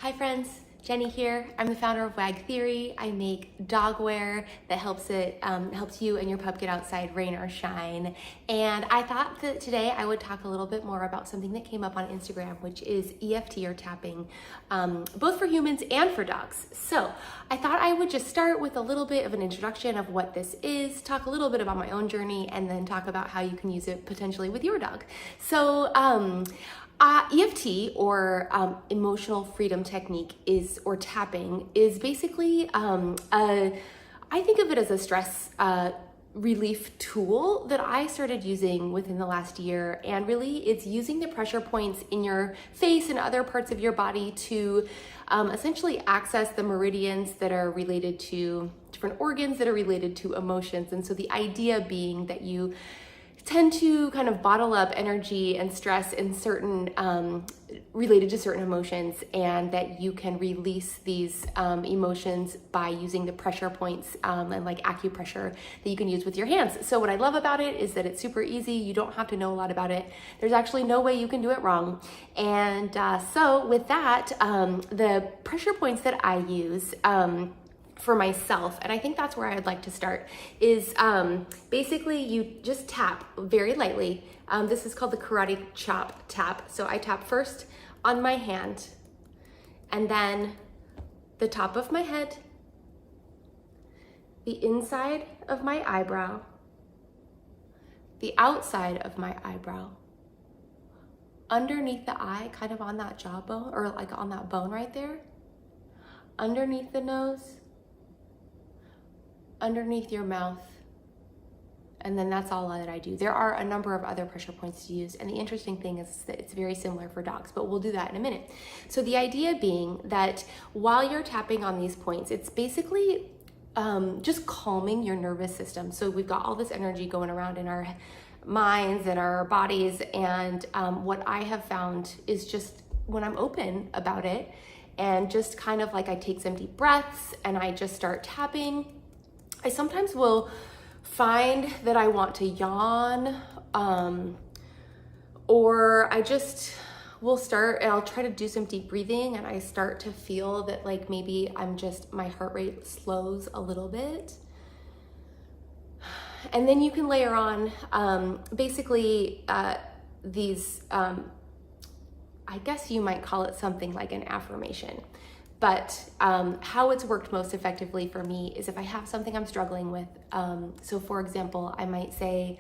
Hi friends, Jenny here. I'm the founder of Wag Theory. I make dog wear that helps you and your pup get outside, rain or shine. And I thought that today I would talk a little bit more about something that came up on Instagram, which is EFT or tapping, both for humans and for dogs. So I thought I would just start with a little bit of an introduction of what this is, talk a little bit about my own journey, and then talk about how you can use it potentially with your dog. So EFT or emotional freedom technique or tapping is basically I think of it as a stress relief tool that I started using within the last year. And really it's using the pressure points in your face and other parts of your body to essentially access the meridians that are related to different organs that are related to emotions. And so the idea being that you tend to kind of bottle up energy and stress in certain related to certain emotions, and that you can release these emotions by using the pressure points and like acupressure that you can use with your hands. So what I love about it is that it's super easy. You don't have to know a lot about it. There's actually no way you can do it wrong. And so with that, the pressure points that I use for myself, and I think that's where I'd like to start, is basically you just tap very lightly. This is called the karate chop tap. So I tap first on my hand, and then the top of my head, the inside of my eyebrow, the outside of my eyebrow, underneath the eye, kind of on that jawbone, or like on that bone right there, underneath the nose, underneath your mouth, and then that's all that I do. There are a number of other pressure points to use, and the interesting thing is that it's very similar for dogs, but we'll do that in a minute. So the idea being that while you're tapping on these points, it's basically just calming your nervous system. So we've got all this energy going around in our minds and our bodies, and what I have found is just when I'm open about it and just kind of like I take some deep breaths and I just start tapping, I sometimes will find that I want to yawn, or I just will start and I'll try to do some deep breathing, and I start to feel that like maybe my heart rate slows a little bit. And then you can layer on basically these, I guess you might call it something like an affirmation. But how it's worked most effectively for me is if I have something I'm struggling with. So for example, I might say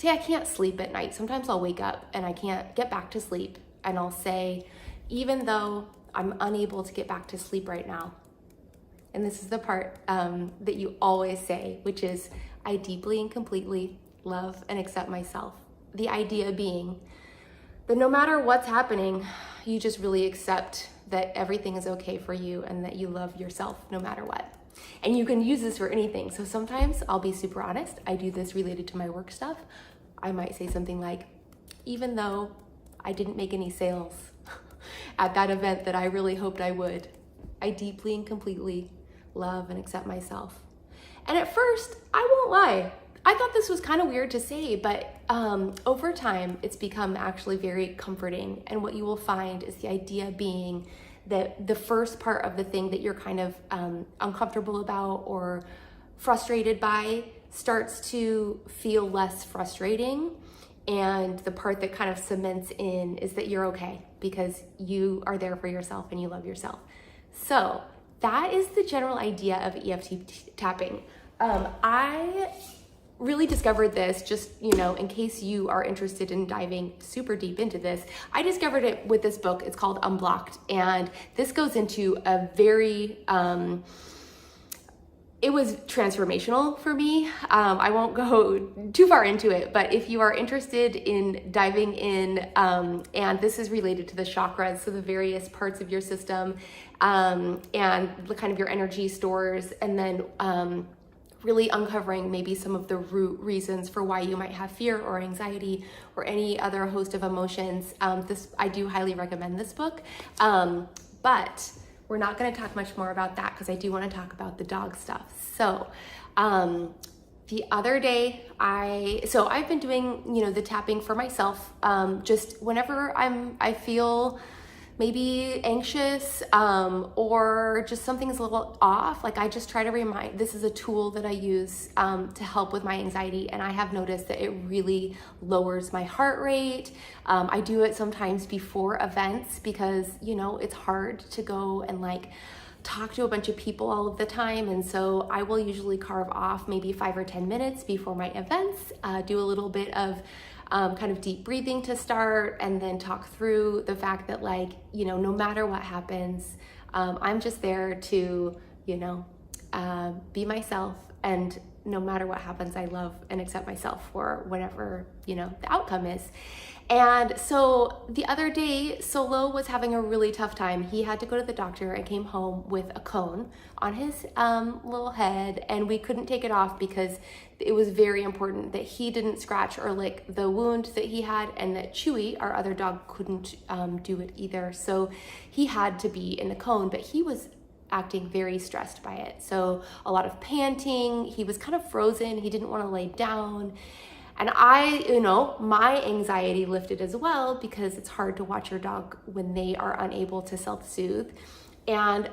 I can't sleep at night. Sometimes I'll wake up and I can't get back to sleep. And I'll say, even though I'm unable to get back to sleep right now, and this is the part that you always say, which is, I deeply and completely love and accept myself. The idea being that no matter what's happening, you just really accept that everything is okay for you and that you love yourself no matter what. And you can use this for anything. So sometimes I'll be super honest. I do this related to my work stuff. I might say something like, even though I didn't make any sales at that event that I really hoped I would, I deeply and completely love and accept myself. And at first, I won't lie, I thought this was kind of weird to say, but over time, it's become actually very comforting. And what you will find is the idea being that the first part of the thing that you're kind of uncomfortable about or frustrated by starts to feel less frustrating. And the part that kind of cements in is that you're okay because you are there for yourself and you love yourself. So that is the general idea of EFT tapping. I really discovered this just, in case you are interested in diving super deep into this. I discovered it with this book. It's called Unblocked. And this goes into a very, it was transformational for me. I won't go too far into it, but if you are interested in diving in, and this is related to the chakras, so the various parts of your system, and the kind of your energy stores, and then, really uncovering maybe some of the root reasons for why you might have fear or anxiety or any other host of emotions. I do highly recommend this book, but we're not going to talk much more about that because I do want to talk about the dog stuff. So the other day, I've been doing, the tapping for myself, just whenever I feel maybe anxious, or just something's a little off, like I just try to remind, this is a tool that I use to help with my anxiety, and I have noticed that it really lowers my heart rate. I do it sometimes before events because, you know, it's hard to go and like talk to a bunch of people all of the time, and so I will usually carve off maybe 5 or 10 minutes before my events, do a little bit of kind of deep breathing to start, and then talk through the fact that, like, you know, no matter what happens, I'm just there to, you know, be myself, and no matter what happens, I love and accept myself for whatever, you know, the outcome is. And so the other day, Solo was having a really tough time. He had to go to the doctor and came home with a cone on his little head, and we couldn't take it off because it was very important that he didn't scratch or lick the wound that he had, and that Chewy, our other dog, couldn't do it either. So he had to be in the cone, but he was acting very stressed by it. So a lot of panting, he was kind of frozen, he didn't want to lay down. And I, you know, my anxiety lifted as well, because it's hard to watch your dog when they are unable to self-soothe. And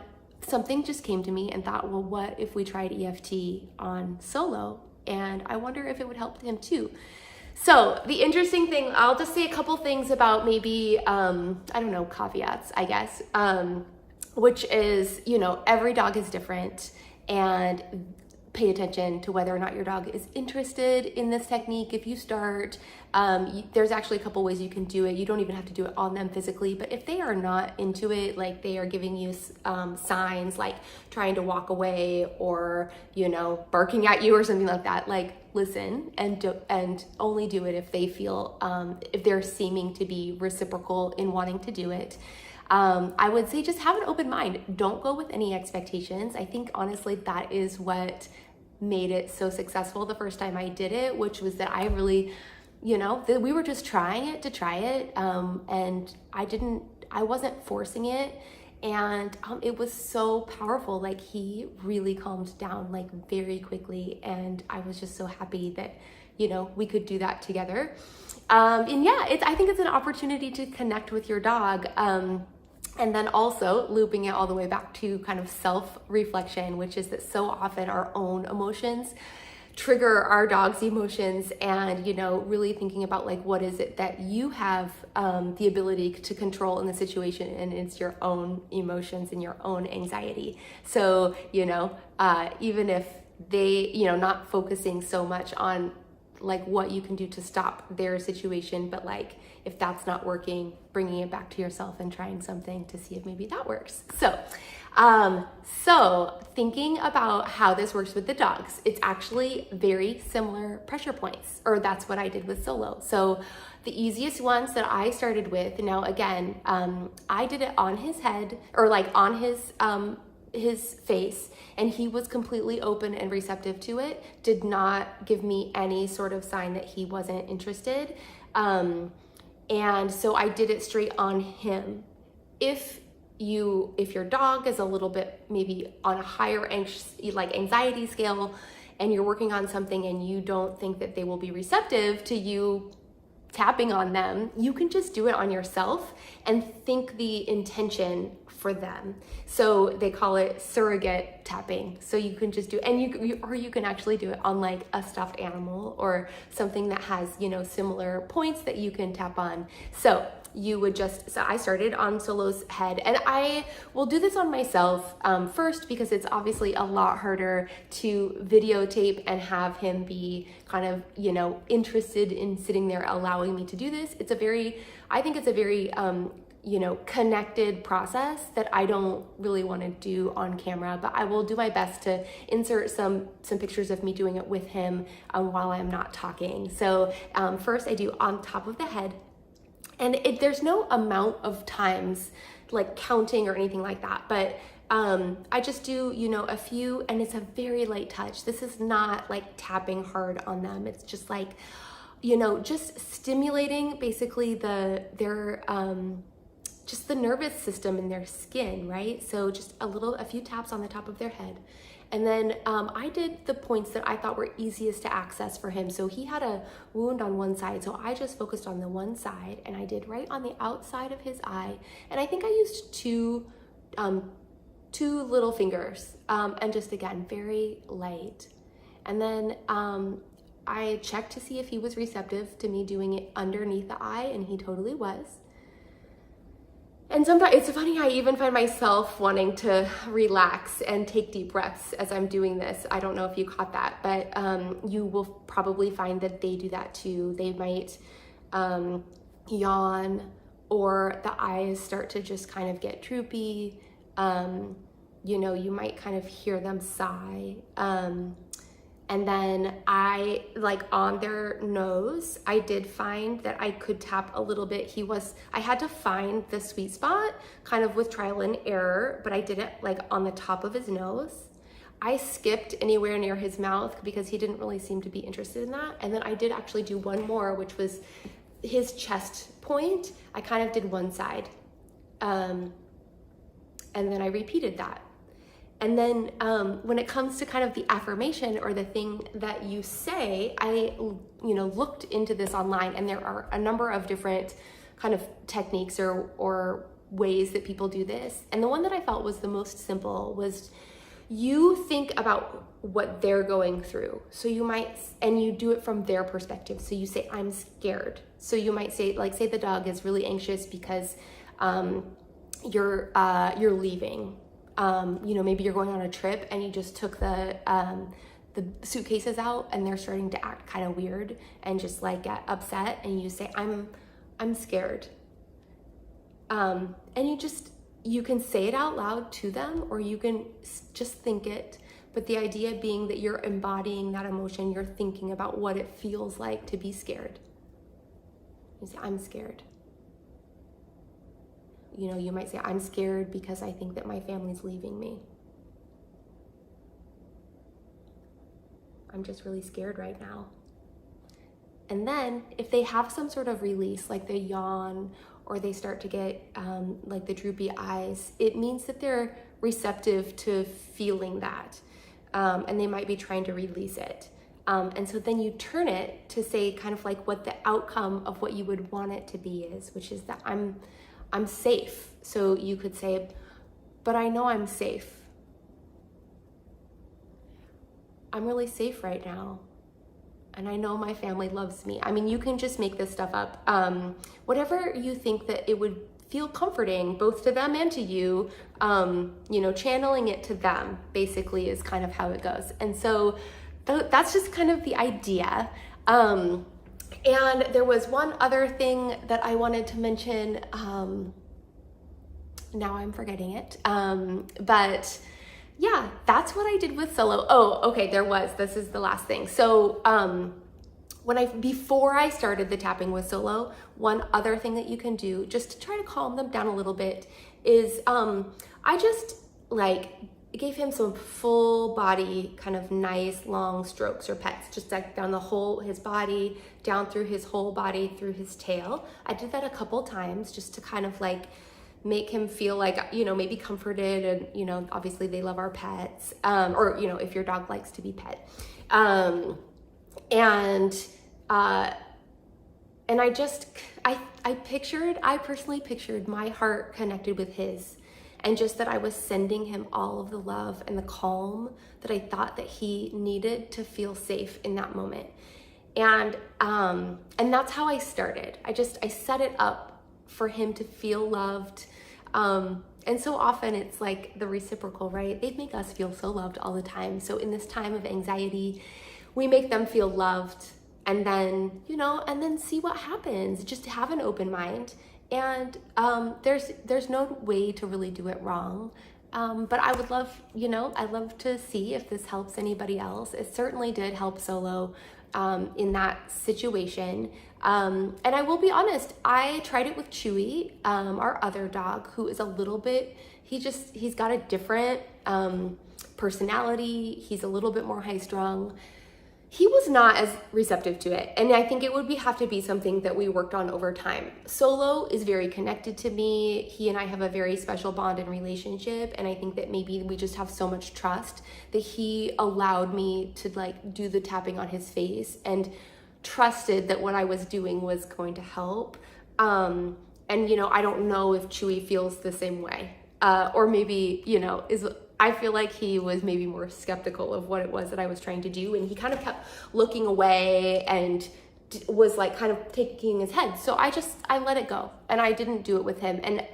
something just came to me and thought, well, what if we tried EFT on Solo? And I wonder if it would help him too. So the interesting thing, I'll just say a couple things about maybe, I don't know, caveats, I guess, which is, you know, every dog is different, and pay attention to whether or not your dog is interested in this technique. If you start, there's actually a couple ways you can do it. You don't even have to do it on them physically, but if they are not into it, like they are giving you signs like trying to walk away, or, you know, barking at you or something like that, like listen and only do it if they feel, if they're seeming to be reciprocal in wanting to do it. I would say just have an open mind. Don't go with any expectations. I think honestly that is what made it so successful the first time I did it, which was that I really, you know, we were just trying it to try it, and I wasn't forcing it, and it was so powerful. Like, he really calmed down like very quickly, and I was just so happy that, you know, we could do that together. And yeah, I think it's an opportunity to connect with your dog. And then also looping it all the way back to kind of self-reflection, which is that so often our own emotions trigger our dog's emotions, and, you know, really thinking about like, what is it that you have the ability to control in the situation, and it's your own emotions and your own anxiety. So, you know, even if they, you know, not focusing so much on like what you can do to stop their situation, but like if that's not working, bringing it back to yourself and trying something to see if maybe that works. So thinking about how this works with the dogs, it's actually very similar pressure points, or that's what I did with Solo. So the easiest ones that I started with, now again, I did it on his head, or like on his face, and he was completely open and receptive to it, did not give me any sort of sign that he wasn't interested. And so I did it straight on him. If your dog is a little bit maybe on a higher anxiety scale, and you're working on something and you don't think that they will be receptive to you tapping on them, you can just do it on yourself and think the intention for them. So they call it surrogate tapping. So you can just do, and you can actually do it on like a stuffed animal or something that has, you know, similar points that you can tap on. So you would just, so I started on Solo's head, and I will do this on myself first, because it's obviously a lot harder to videotape and have him be kind of, you know, interested in sitting there allowing me to do this. I think it's a very, you know, connected process that I don't really want to do on camera, but I will do my best to insert some pictures of me doing it with him while I'm not talking. So first I do on top of the head. And there's no amount of times like counting or anything like that, but I just do, you know, a few, and it's a very light touch. This is not like tapping hard on them. It's just like, you know, just stimulating basically their just the nervous system in their skin, right? So just a few taps on the top of their head. And then I did the points that I thought were easiest to access for him. So he had a wound on one side, so I just focused on the one side, and I did right on the outside of his eye. And I think I used two little fingers, and just again, very light. And then I checked to see if he was receptive to me doing it underneath the eye, and he totally was. And sometimes it's funny, I even find myself wanting to relax and take deep breaths as I'm doing this. I don't know if you caught that, but you will probably find that they do that too. They might yawn, or the eyes start to just kind of get droopy. You know, you might kind of hear them sigh. And then on their nose, I did find that I could tap a little bit. I had to find the sweet spot kind of with trial and error, but I did it like on the top of his nose. I skipped anywhere near his mouth because he didn't really seem to be interested in that. And then I did actually do one more, which was his chest point. I kind of did one side. And then I repeated that. And then when it comes to kind of the affirmation or the thing that you say, I looked into this online, and there are a number of different kind of techniques or ways that people do this. And the one that I felt was the most simple was you think about what they're going through. So you might, and you do it from their perspective. So you say, I'm scared. So you might say, like, say the dog is really anxious because you're leaving. Maybe you're going on a trip and you just took the suitcases out and they're starting to act kind of weird and just like get upset, and you say, I'm scared. And you can say it out loud to them, or you can just think it. But the idea being that you're embodying that emotion, you're thinking about what it feels like to be scared. You say, I'm scared. You might say, I'm scared because I think that my family's leaving me. I'm just really scared right now. And then if they have some sort of release, like they yawn or they start to get like the droopy eyes, it means that they're receptive to feeling that. And they might be trying to release it. And so then you turn it to say kind of like what the outcome of what you would want it to be is, which is that I'm safe. So you could say, but I know I'm safe. I'm really safe right now. And I know my family loves me. I mean, you can just make this stuff up. Whatever you think that it would feel comforting, both to them and to you, channeling it to them basically is kind of how it goes. And so that's just kind of the idea. And there was one other thing that I wanted to mention. Now I'm forgetting it. But yeah, that's what I did with Solo. Oh, okay, this is the last thing. So before I started the tapping with Solo, one other thing that you can do just to try to calm them down a little bit is I just gave him some full body kind of nice long strokes or pets, just like down his body, down through his whole body, through his tail. I did that a couple times just to kind of make him feel like, maybe comforted, and, obviously they love our pets, or, if your dog likes to be pet. And I personally pictured my heart connected with his, and just that I was sending him all of the love and the calm that I thought that he needed to feel safe in that moment. And that's how I started. I set it up for him to feel loved. And so often it's like the reciprocal, right? They make us feel so loved all the time. So in this time of anxiety, we make them feel loved, and then, and then see what happens. Just have an open mind. And there's no way to really do it wrong. But I would love, I'd love to see if this helps anybody else. It certainly did help Solo in that situation. And I will be honest, I tried it with Chewy, our other dog, who is a little bit, he's got a different personality. He's a little bit more high strung. he was not as receptive to it. And I think it would have to be something that we worked on over time. Solo is very connected to me. He and I have a very special bond and relationship. And I think that maybe we just have so much trust that he allowed me to like do the tapping on his face and trusted that what I was doing was going to help. And, you know, I don't know if Chewy feels the same way. Or maybe, you know, I feel like he was maybe more skeptical of what it was that I was trying to do. And he kind of kept looking away and was like kind of taking his head. So I let it go and I didn't do it with him. And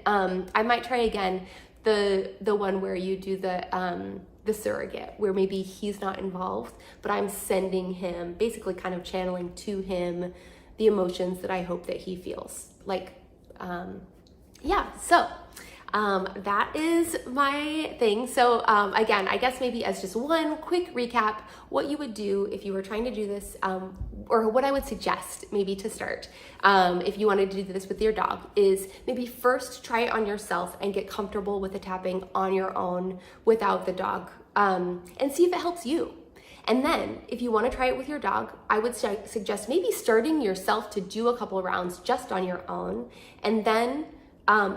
I might try again the one where you do the surrogate, where maybe he's not involved, but I'm sending him, basically kind of channeling to him the emotions that I hope that he feels. Like, yeah, so that is my thing. So again, I guess maybe as just one quick recap, what you would do if you were trying to do this, or what I would suggest maybe to start, if you wanted to do this with your dog, is maybe first try it on yourself and get comfortable with the tapping on your own without the dog, and see if it helps you. And then if you want to try it with your dog, I would suggest maybe starting yourself to do a couple rounds just on your own, and then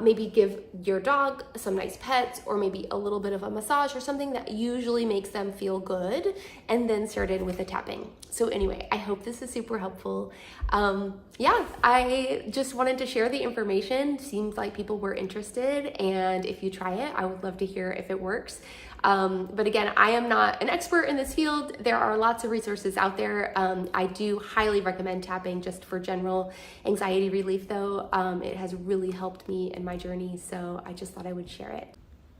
maybe give your dog some nice pets or maybe a little bit of a massage or something that usually makes them feel good, and then start in with the tapping. So anyway, I hope this is super helpful. Yeah, I just wanted to share the information. Seems like people were interested, and if you try it, I would love to hear if it works. But again, I am not an expert in this field. There are lots of resources out there. I do highly recommend tapping just for general anxiety relief though. It has really helped me in my journey, so I just thought I would share it.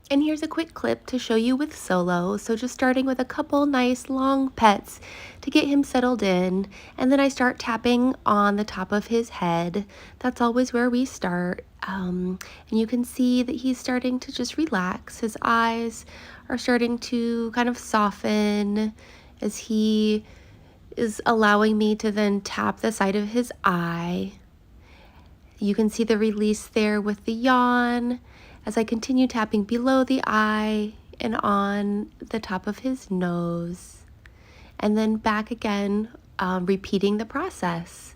And here's a quick clip to show you with Solo. So just starting with a couple nice long pets to get him settled in. And then I start tapping on the top of his head. That's always where we start. And you can see that he's starting to just relax. His eyes are starting to kind of soften as he is allowing me to then tap the side of his eye. You can see the release there with the yawn as I continue tapping below the eye and on the top of his nose, and then back again, repeating the process.